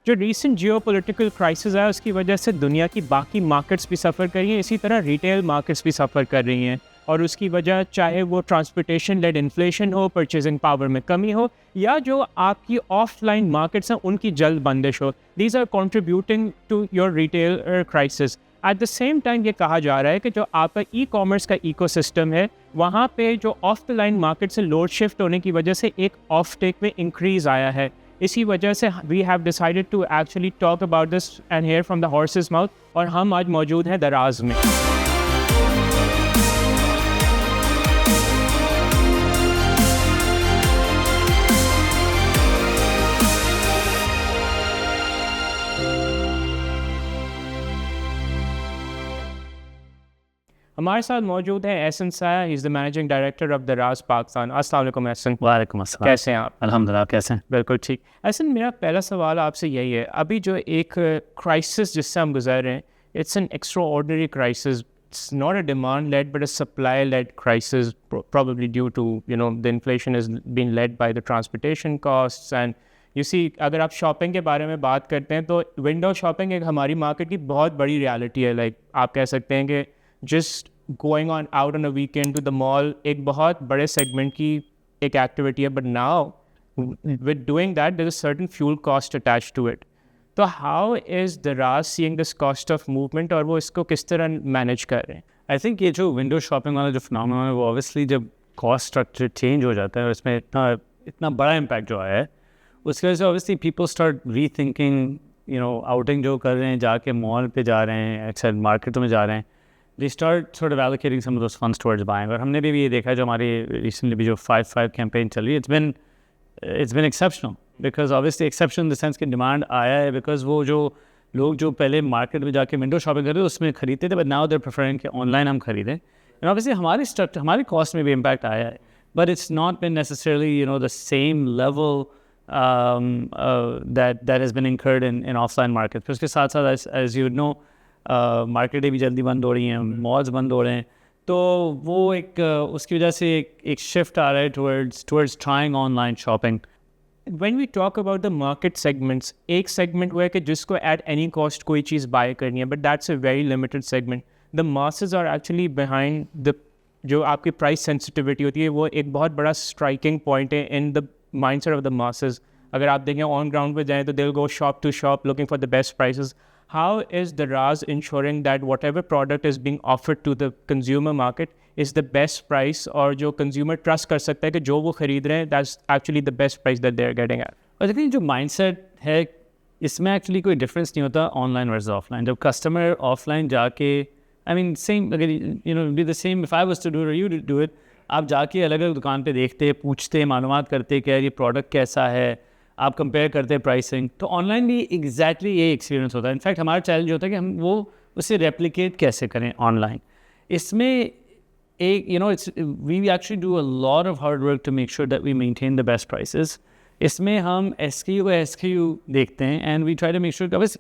जो recent geopolitical crisis है उसकी वजह से दुनिया की बाकी मार्केट्स भी सफ़र कर रही हैं, इसी तरह रिटेल मार्केट्स भी सफ़र कर रही हैं। और उसकी वजह चाहे वो ट्रांसपोर्टेशन लेड इन्फ्लेशन हो, परचेजिंग पावर में कमी हो, या जो आपकी ऑफलाइन मार्केट्स हैं उनकी जल्द बंदिश हो, these are contributing to your retail crisis. At the same time ये कहा जा रहा है कि जो आपका ई कॉमर्स का इकोसिस्टम है, वहाँ पे जो ऑफ द लाइन मार्केट से लोड शिफ्ट होने की वजह से एक ऑफ टेक में इंक्रीज़ आया है। इसी वजह से we have decided to actually talk about this and hear from the horse's mouth, और हम आज मौजूद हैं दराज में। हमारे साथ मौजूद है एहसन साया, he is the managing director of दराज पाकिस्तान। अस्सलाम वालेकुम एहसन। वालेकुम अस्सलाम। कैसे हैं आप? अल्हम्दुलिल्लाह, कैसे हैं? बिल्कुल ठीक। एहसन, मेरा पहला सवाल आपसे यही है, अभी जो एक क्राइसिस जिससे हम गुजर रहे हैं, it's an extraordinary crisis, it's not a demand led but a supply led crisis, probably due to the inflation has been led by the transportation costs. And you see, अगर आप शॉपिंग के बारे में बात करते हैं तो विंडो शॉपिंग एक हमारी मार्केट की बहुत बड़ी रियलिटी है। लाइक आप कह सकते हैं कि just going on out on a weekend to the mall एक बहुत बड़े सेगमेंट की एक एक्टिविटी है, but now with doing that there is a certain fuel cost attached to it. तो how is Daraz seeing this cost of movement, और वो इसको किस तरह मैनेज कर रहे हैं? आई थिंक ये जो विंडो शॉपिंग वाला जो फिनोमेना है वो ऑब्वियसली जब कॉस्ट स्ट्रक्चर चेंज हो जाता है और इसमें इतना बड़ा इम्पैक्ट जो आया है उसकी वजह से ऑब्वियसली पीपल स्टार्ट री थिंकिंग, आउटिंग जो कर रहे हैं, जाके मॉल पे जा रहे हैं, अच्छा मार्केटों में जा रहे हैं, they start sort of allocating some of those funds towards buying. और हमने भी ये देखा है, जो हमारी रिसेंटली भी जो 5-5 कैंपेन चल रही है, it's been exceptional because obviously exceptional in the sense कि डिमांड आया है because वो जो लोग जो पहले मार्केट में जाके विंडो शॉपिंग करते थे उसमें खरीदते थे, बट नाउ देयर प्रेफरिंग कि ऑनलाइन हम खरीदें। एंड ऑब्वियसली हमारी कॉस्ट में भी इम्पैक्ट आया है, but it's not been necessarily the same level that has been incurred in offline market। फिर उसके साथ साथ as you know मार्केटें भी जल्दी बंद हो रही हैं, मॉल्स बंद हो रहे हैं, तो वो एक उसकी वजह से एक शिफ्ट आ रहा है towards trying online shopping। When we talk about the market segments, एक segment वो है कि जिसको at any cost कोई चीज़ buy करनी है, but that's a very limited segment. The masses are actually behind the जो आपकी price sensitivity होती है, वो एक बहुत बड़ा striking point है in the mindset of the masses। अगर आप देखें on ground पे जाएँ तो they'll go shop to shop looking for the best prices। How is Daraz ensuring that whatever product is being offered to the consumer market is the best price, और जो consumer trust कर सकता है कि जो वो खरीद रहे हैं that's actually the best price that they're getting at? और देखिए जो माइंडसेट है इसमें एक्चुअली कोई डिफरेंस नहीं होता ऑनलाइन वर्सेस ऑफलाइन। जब कस्टमर ऑफलाइन जाके आई मीन सेम, अगर be the same if I was to do it you do it, आप जाके अलग अलग दुकान पे देखते, पूछते, मालूमात करते कि यार ये प्रोडक्ट कैसा है, आप कंपेयर करते प्राइसिंग। तो ऑनलाइन भी एग्जैक्टली ये एक्सपीरियंस होता है। इनफैक्ट हमारा चैलेंज होता है कि हम वो उसे रेप्लिकेट कैसे करें ऑनलाइन। इसमें एक it's we actually do a lot of hard work to make sure that we maintain the best prices. इसमें हम SKU देखते हैं and we try to make sure that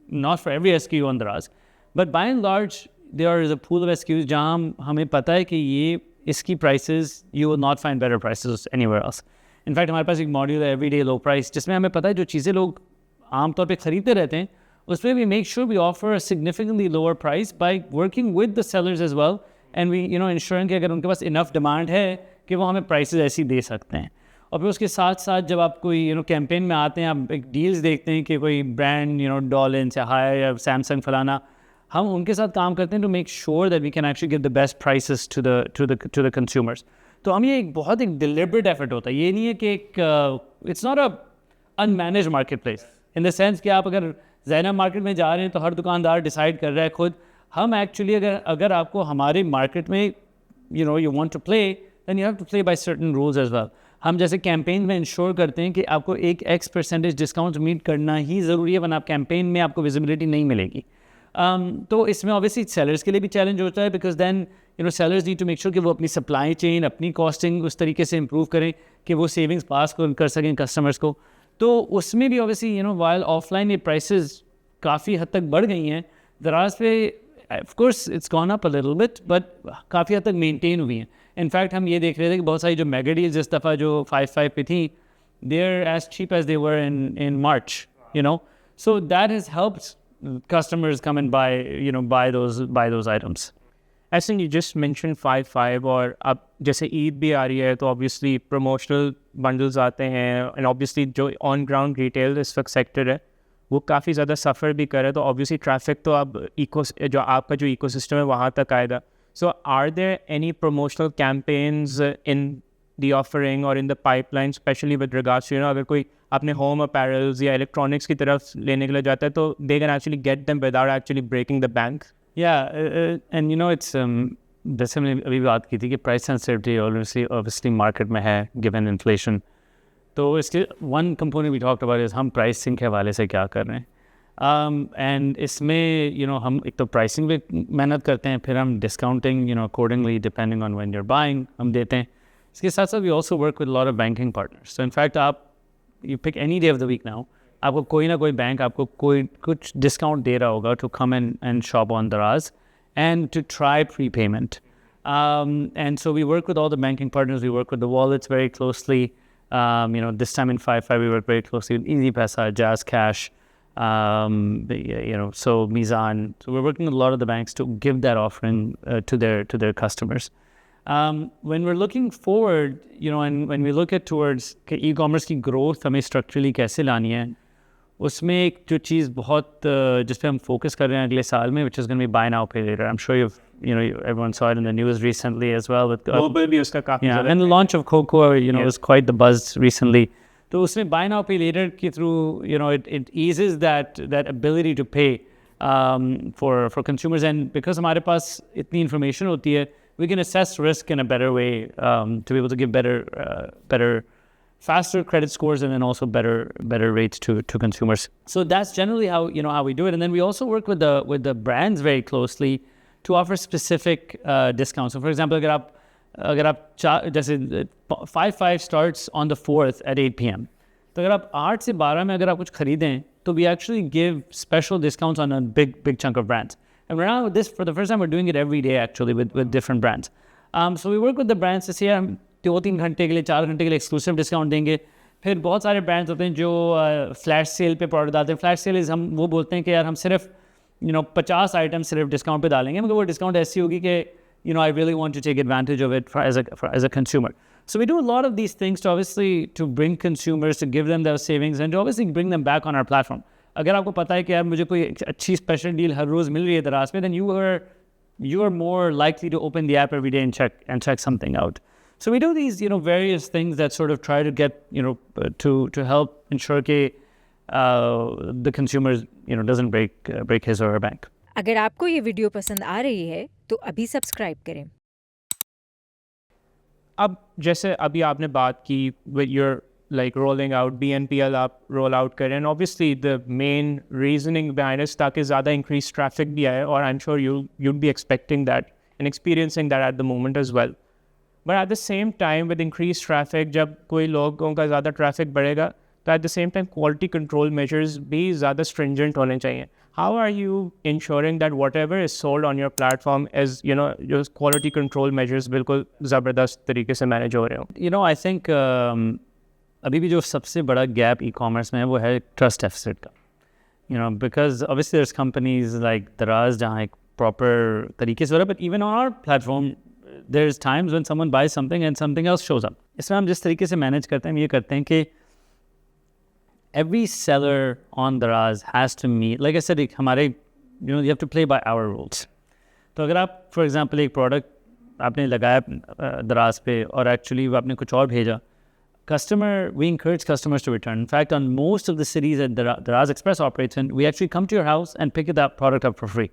not for every SKU on Daraz, but by and large there is a pool of SKUs जहाँ हमें पता है कि ये इसकी prices you will not find better prices anywhere else. In fact हमारे पास एक मॉड्यूल है एवरीडे लो प्राइस, जिसमें हमें पता है जो चीज़ें लोग आमतौर पे ख़रीदते रहते हैं उसमें we make sure we offer a significantly lower price by working with the sellers as well, and we ensuring कि अगर उनके पास इनफ डिमांड है कि वो हमें प्राइसेस ऐसी दे सकते हैं। और फिर उसके साथ साथ जब आप कोई कैंपेन में आते हैं, आप एक डील्स देखते हैं कि कोई ब्रांड डॉलिन्स या हायर या सैमसंग फलाना, हम उनके साथ काम करते हैं to make sure that we can actually give the best prices to the consumers. तो हम ये एक डिलिबरेट एफर्ट होता है, ये नहीं है कि it's not a unmanaged market place in the sense कि आप अगर ज़ैनब मार्केट में जा रहे हैं तो हर दुकानदार डिसाइड कर रहा है खुद। हम एक्चुअली अगर आपको हमारे मार्केट में you want to play then you have to play by certain rules as well. हम जैसे कैंपेन में इंश्योर करते हैं कि आपको एक X% डिस्काउंट मीट करना ही ज़रूरी है, वरना आप कैंपेन में आपको विजिबिलिटी नहीं मिलेगी। तो इसमें ऑब्वियसली सेलर्स के लिए भी चैलेंज होता है because then sellers need to make sure कि वो अपनी सप्लाई चेन, अपनी कॉस्टिंग उस तरीके से इम्प्रूव करें कि वो सेविंग्स पास कर सकें कस्टमर्स को। तो उसमें भी ऑब्वियसली वाइल ऑफलाइन ये प्राइसेस काफ़ी हद तक बढ़ गई हैं, दराज पे of course it's gone up a little bit, but काफ़ी हद तक मेंटेन हुई हैं। इनफैक्ट हम ये देख रहे थे कि बहुत सारी जो मेगा डील्स इस दफ़ा जो 5-5 पे थी, they are as cheap as they were in March. So that has helped customers come and buy those items. ऐसे you just mentioned 5/5 और अब जैसे ईद भी आ रही है तो obviously promotional bundles आते हैं and obviously जो on ground retail इस वक्त sector है वो काफ़ी ज़्यादा सफ़र भी करे तो obviously traffic तो अब जो आपका जो ecosystem है वहाँ तक आएगा. So are there any promotional campaigns in the offering or in the pipeline, especially with regards to, अगर कोई अपने home apparels या electronics की तरफ लेने के लिए जाता है तो they can actually get them without actually breaking the bank? Yeah, and it's जैसे हमने अभी बात की थी कि price sensitivity obviously market में है given inflation. तो इसके one component we talked about is हम pricing के हवाले से क्या कर रहे हैं. And इसमें हम एक तो pricing पे मेहनत करते हैं, फिर हम discounting accordingly depending on when you're buying हम देते हैं. इसके साथ साथ we also work with a lot of banking partners. So in fact you pick any day of the week now, आपको कोई ना कोई बैंक आपको कुछ discount दे रहा होगा to come and shop on Daraz and to try prepayment. And so we work with all the banking partners. We work with the wallets very closely. This time in 5/5 we work very closely with EasyPaisa, Jazz Cash, so Mizan. So we're working with a lot of the banks to give that offering to their customers. When we're looking forward, and when we look at towards e-commerce की growth हमें structurally कैसे लानी है, उसमें एक जो चीज़ बहुत जिस पे हम focus कर रहे हैं अगले साल में, which is going to be buy now pay later. I'm sure everyone saw it in the news recently as well with भी उसका काफ़ी ज़्यादा and the launch of Coco, was quite the buzz recently. तो उसमें buy now pay later के through, it eases that ability to pay for consumers, and because हमारे पास इतनी information होती है, we can assess risk in a better way to be able to give better faster credit scores and then also better rates to consumers. So that's generally how how we do it. And then we also work with the brands very closely to offer specific discounts. So for example, अगर आप जैसे 5/5 starts on the 4th at 8 p.m. तो अगर आप 8 से 12 में अगर आप कुछ खरीदें तो we actually give special discounts on a big chunk of brands. And right now, for the first time, we're doing it every day actually with different brands. So we work with the brands to say हम 2-3 घंटे के लिए 4 घंटे के लिए exclusive discount देंगे. फिर बहुत सारे brands होते हैं जो flash sale पे product डालते हैं. Flash sale is हम वो बोलते हैं कि यार हम सिर्फ 50 items सिर्फ discount पे डालेंगे, मगर वो discount ऐसी होगी कि I really want to take advantage of it as a consumer. So we do a lot of these things to bring consumers, to give them their savings and to obviously bring them back on our platform. अगर आपको पता है कि यार मुझे कोई अच्छी special deal हर रोज़ मिल रही है दराज में, then you are more likely to open the app every day and check something out. So we do these various things that sort of try to get to help ensure that the consumer doesn't break his or her bank. अगर आपको ये video पसंद आ रही है तो अभी subscribe करें. अब जैसे अभी आपने बात की with your like rolling out BNPL आप roll out करें, and obviously the main reasoning behind it ताकि ज़्यादा increased traffic भी आए, और I'm sure you'd be expecting that and experiencing that at the moment as well. But at the same time with increased traffic, जब कोई लोगों का ज़्यादा traffic बढ़ेगा तो at the same time quality control measures भी ज़्यादा stringent होने चाहिए. How are you ensuring that whatever is sold on your platform is, your quality control measures बिल्कुल ज़बरदस्त तरीके से manage हो रहे हो? I think अभी भी जो सबसे बड़ा gap e-commerce में है वो है trust deficit का. Because obviously there's companies like Daraz जहाँ एक proper तरीके से हो रहा है, but even on our platform there's times when someone buys something and something else shows up. इसमें हम जिस तरीके से manage करते हैं, ये करते हैं कि every seller on Daraz has to meet, like I said, हमारे you have to play by our rules. तो अगर आप for example एक product आपने लगाया Daraz पे और actually आपने कुछ और भेजा, we encourage customers to return. In fact, on most of the cities that Daraz Express operates in, we actually come to your house and pick that product up for free.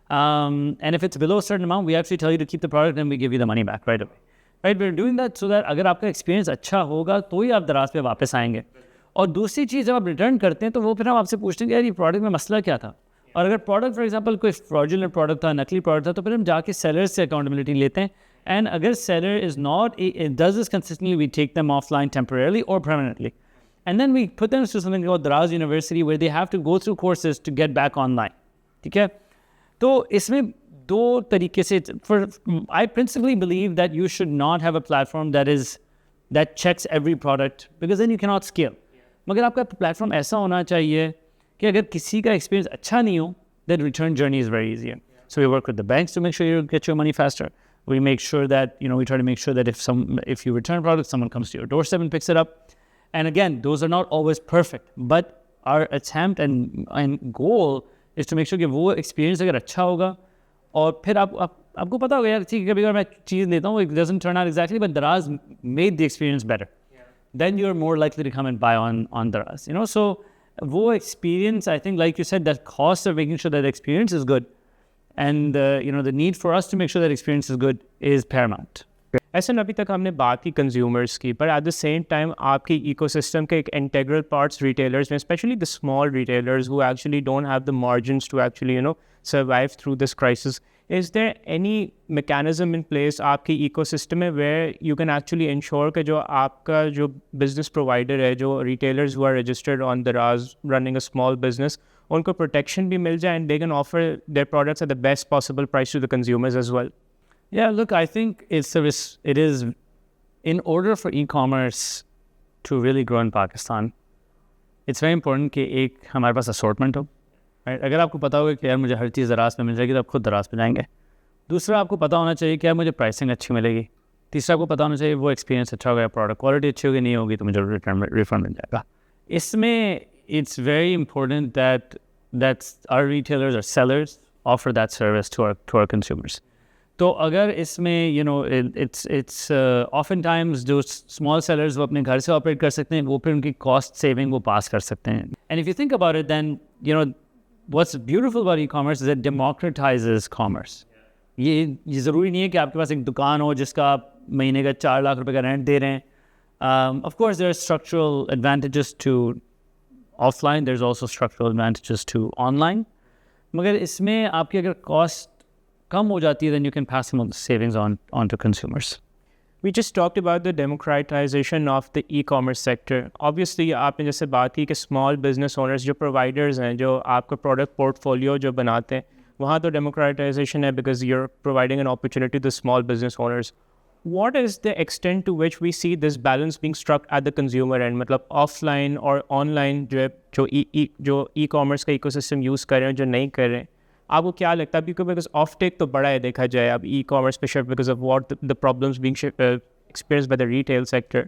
And if it's below a certain amount, we actually tell you to keep the product and we give you the money back right away. Right? We're doing that so that अगर आपका experience अच्छा होगा तो ही आप Daraz पे वापस आएंगे. और दूसरी चीज़ जब आप रिटर्न करते हैं तो वो फिर हम आपसे पूछते हैं कि यार ये प्रोडक्ट में मसला क्या था, और अगर प्रोडक्ट फॉर एग्जांपल कोई फ्रॉडुलेंट प्रोडक्ट था, नकली प्रोडक्ट था, तो फिर हम जाके सेलर से अकाउंटेबिलिटी लेते हैं. एंड अगर seller is not does this consistently, we take them offline temporarily और permanently, and then we put them to something called Daraz University where they have to go through courses to get back online. ठीक है, तो इसमें दो तरीके से, I principally believe that you should not have a platform that checks every product, because then you cannot scale. मगर आपका platform ऐसा होना चाहिए कि अगर किसी का एक्सपीरियंस अच्छा नहीं हो, then return journey is very easy. So we work with the banks to make sure you get your money faster. We make sure that, we try to make sure that if you return a product, someone comes to your doorstep and picks it up. And again, those are not always perfect, but our attempt and goal is to make sure कि वो experience अगर अच्छा होगा, और फिर आपको पता होगा यार, ठीक है, कभी अगर मैं चीज़ लेता हूँ, it doesn't turn out exactly, but Daraz made the experience better. Then you're more likely to come and buy on Daraz. So वो experience, I think, like you said, that cost of making sure that experience is good, and the need for us to make sure that experience is good is paramount. ऐसा अभी तक हमने बात की consumers की, पर at the same time आपकी ecosystem के एक इंटीग्रल पार्ट्स रिटेलर्स में, specially the small retailers who actually don't have the margins to actually survive through this crisis. Is there any mechanism in place आपकी ecosystem में where you can actually ensure कि जो आपका जो business provider है, जो retailers who are registered on Daraz running a small business, उनको protection भी मिल जाए and they can offer their products at the best possible price to the consumers as well? Yeah, look, I think it is in order for e-commerce to really grow in Pakistan, it's very important कि एक हमारे पास assortment हो. Right? अगर आपको पता होगा कि यार मुझे हर चीज़ दराज पे मिल जाएगी, तो आप खुद दराज पे जाएंगे. दूसरा, आपको पता होना चाहिए कि यार मुझे प्राइसिंग अच्छी मिलेगी. तीसरा, आपको पता होना चाहिए वो एक्सपीरियंस अच्छा होगा, प्रोडक्ट क्वालिटी अच्छी होगी, नहीं होगी तो मुझे रिफंड मिल जाएगा. इसमें it's very important that our retailers or sellers offer that service to our consumers. तो अगर इसमें it's oftentimes जो small sellers वो अपने घर से ऑपरेट कर सकते हैं, वो फिर उनकी कॉस्ट सेविंग वो पास कर सकते हैं. And if you think about it, then what's beautiful about e-commerce is it democratizes commerce. ये ज़रूरी नहीं है कि आपके पास एक दुकान हो जिसका आप महीने का 4 लाख रुपए का रेंट दे रहे हैं. Of course there are structural advantages to offline, there's also structural advantages to online. मगर इसमें आपकी अगर कॉस्ट कम हो जाती है, then you can pass some of the savings on to consumers. We just talked about the democratization of the e-commerce sector. Obviously, आपने जैसे बात की कि small business owners जो providers हैं, जो आपका product portfolio जो बनाते हैं, वहाँ तो democratization है because you're providing an opportunity to the small business owners. What is the extent to which we see this balance being struck at the consumer end? मतलब offline और online जो e-commerce का ecosystem use कर रहे हैं, जो नहीं कर रहे हैं, आपको क्या लगता है? बिकॉज ऑफ टेक तो बड़ा है देखा जाए अब ई कॉमर्स पे shift because of what the problems being experienced by the retail sector.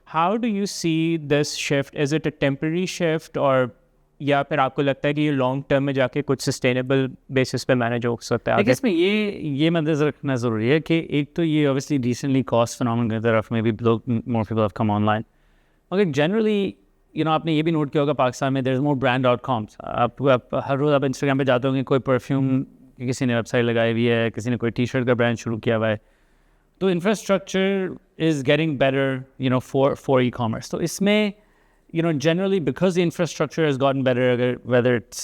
How do you see this shift? Is it a temporary shift, और या फिर आपको लगता है कि ये लॉन्ग टर्म में जाके कुछ सस्टेनेबल बेसिस पे मैनेज हो सकता है? इसमें ये मद्देनजर रखना ज़रूरी है कि एक तो ये ऑब्वियसली रिसेंटली कॉस्ट फिनोमेनन की तरफ में भी लोग more people have come online, मगर जनरली आपने ये भी नोट किया होगा पाकिस्तान में देयर इज़ मोर brand.coms. आप हर रोज़ आप इंस्टाग्राम पे जाते होंगे, कोई परफ्यूम की किसी ने वेबसाइट लगाई हुई है, किसी ने कोई टी शर्ट का ब्रांड शुरू किया हुआ है. तो infrastructure is getting better for e commerce. तो इसमें generally because the infrastructure has gotten better, whether it's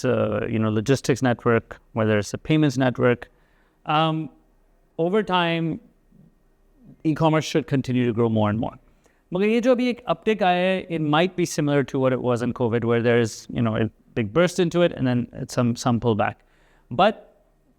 logistics network, whether it's a payments network, over time e-commerce should continue to grow more and more. मगर ये जो अभी एक uptick आया है, it might be similar to what it was in COVID, where there's a big burst into it and then some pullback. But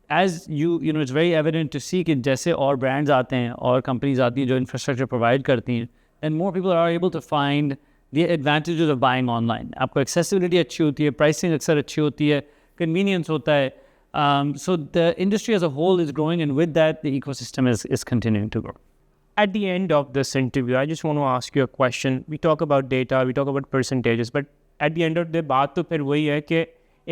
as it's very evident to see कि जैसे और brands आते हैं और companies आती हैं जो infrastructure provide करती हैं, and more people are able to find the advantages of buying online. आपको accessibility अच्छी होती है, pricing अक्सर अच्छी होती है, convenience होता है. So the industry as a whole is growing, and with that the ecosystem is continuing to grow. At the end of this interview, I just want to ask you a question. We talk about data, we talk about percentages, but at the end of the बात तो फिर वही है कि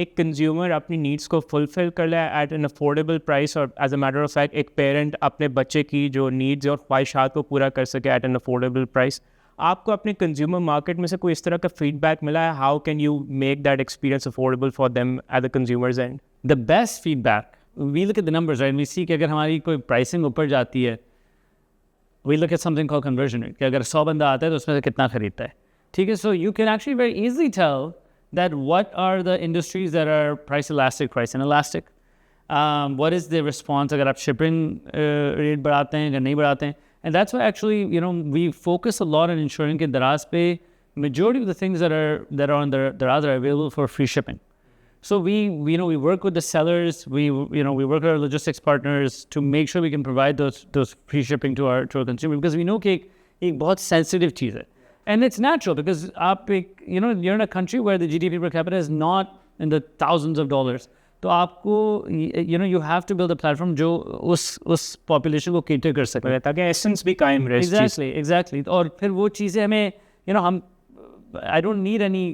एक consumer अपनी needs को fulfill कर ले at an affordable price, और as a matter of fact एक parent अपने बच्चे की जो needs और ख्वाहिशात को पूरा कर सके at an affordable price. आपको अपने consumer market में से कोई इस तरह का feedback मिला है? How can you make that experience affordable for them at the consumer's end? The best feedback, we look at the numbers, right? And we see कि अगर हमारी कोई pricing ऊपर जाती है, we look at something called conversion rate, कि अगर 100 बंदा आता है तो उसमें से कितना खरीदता है. ठीक है, so you can actually very easily tell that what are the industries that are price elastic, price inelastic. What is the response अगर आप shipping rate बढ़ाते हैं या नहीं बढ़ाते हैं. And that's why actually we focus a lot on ensuring कि Daraz पे majority of the things that are on Daraz are available for free shipping. So we work with the sellers, we work with our logistics partners to make sure we can provide those free shipping to our consumer, because we know कि एक बहुत sensitive चीज़ है. And it's natural because you're in a country where the GDP per capita is not in the thousands of dollars. तो आपको you have to build a platform जो उस population को cater कर सके, ताकि एसेंस भी कायम रहे इस चीज़ की। exactly. और फिर वो चीज़ें हमें हम I don't need any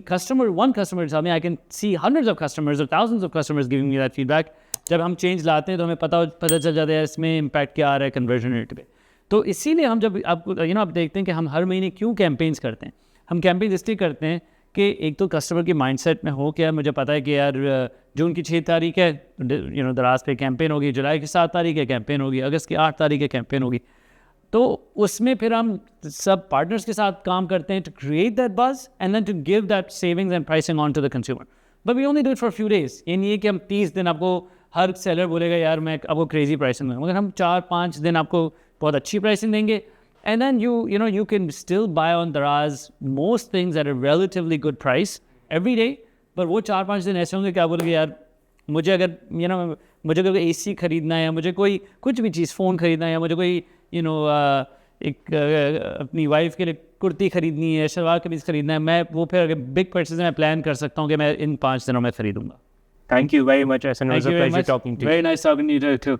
one customer to tell me. I can see hundreds of customers or thousands of customers giving me that feedback. जब हम चेंज लाते हैं तो हमें पता चल जाता है इसमें इम्पैक्ट क्या आ रहा है कन्वर्जन रेट पे। तो इसीलिए हम जब आपको आप देखते हैं कि हम हर महीने क्यों कैंपेन्स करते हैं। हम कैंपेन इसलिए करते हैं कि एक तो कस्टमर की माइंडसेट में हो क्या, मुझे पता है कि यार जून की 6 तारीख है दराज पे कैंपेन होगी, जुलाई की 7 तारीख है कैंपेन होगी, अगस्त की 8 तारीख है कैंपेन होगी। तो उसमें फिर हम सब पार्टनर्स के साथ काम करते हैं to create that buzz and then to give that savings and pricing on to the consumer. But we only do it for few days. ये नहीं है कि हम 30 दिन आपको हर सेलर बोलेगा यार मैं आपको क्रेजी प्राइसिंग दूंगा, मगर हम 4-5 दिन आपको बहुत अच्छी प्राइसिंग देंगे and then you can still buy on Daraz most things at a relatively good price every day। पर वो 4-5 दिन ऐसे होंगे क्या बोलोगे यार मुझे अगर मुझे कोई AC खरीदना है या मुझे कोई कुछ भी चीज़ फ़ोन खरीदना है या मुझे कोई एक अपनी वाइफ के लिए कुर्ती खरीदनी है, शलवार कमीज़ खरीदना है, मैं वो फिर अगर बिग परचेज मैं प्लान कर सकता हूँ कि मैं इन 5 दिनों में खरीदूँगा। Thank you very much, Ahsan. It was Thank a you very pleasure much. talking to you. Very nice talking to you too.